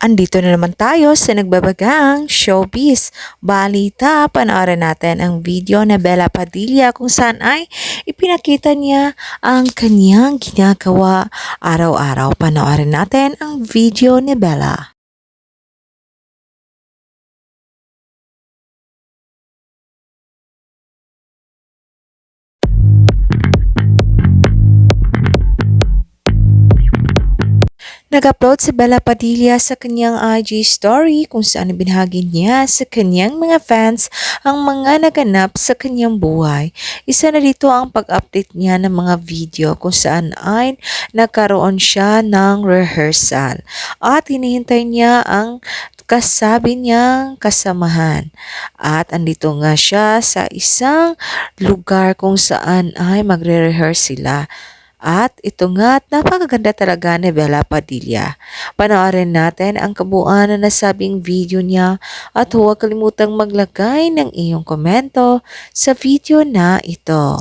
Andito na naman tayo sa nagbabagang showbiz. Balita, panoorin natin ang video na Bella Padilla kung saan ay ipinakita niya ang kanyang ginagawa araw-araw. Panoorin natin ang video ni Bella. Nag-upload si Bella Padilla sa kanyang IG story kung saan binahagi niya sa kanyang mga fans ang mga naganap sa kanyang buhay. Isa na dito ang pag-update niya ng mga video kung saan ay nagkaroon siya ng rehearsal at hinihintay niya ang kasabi niyang kasamahan. At andito nga siya sa isang lugar kung saan ay magre-rehearse sila. At ito nga, napakaganda talaga ni Bella Padilla. Panoorin natin ang kabuuan na nasabing video niya at huwag kalimutang maglagay ng iyong komento sa video na ito.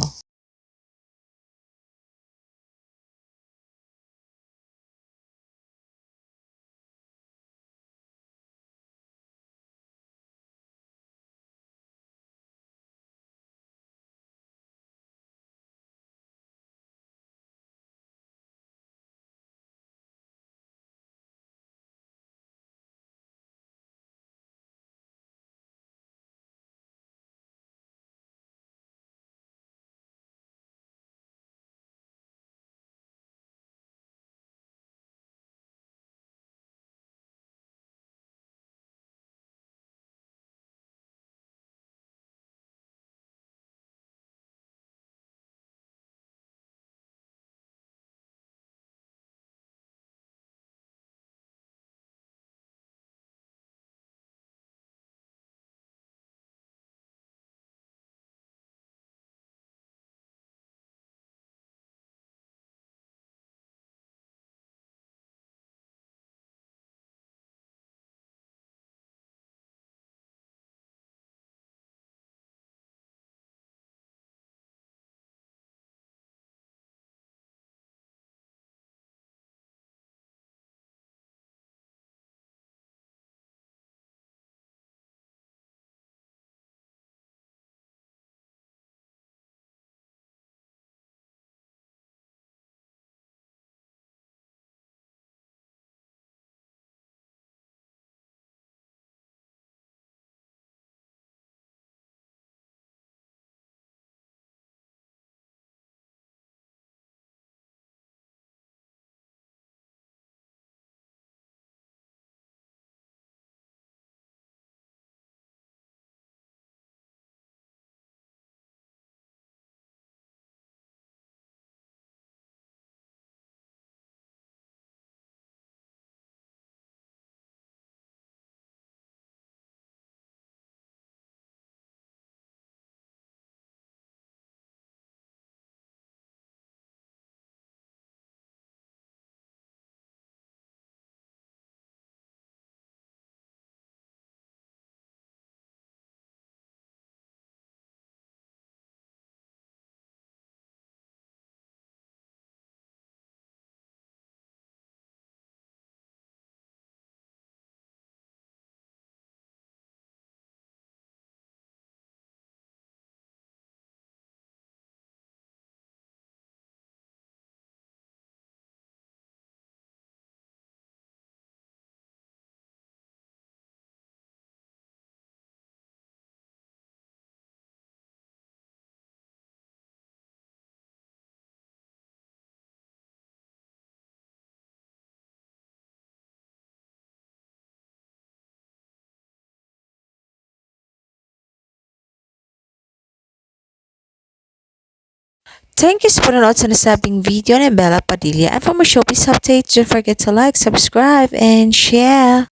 Thank you sa panonood sa nasabing video ni Bella Padilla. And for more showbiz updates, don't forget to like, subscribe, and share.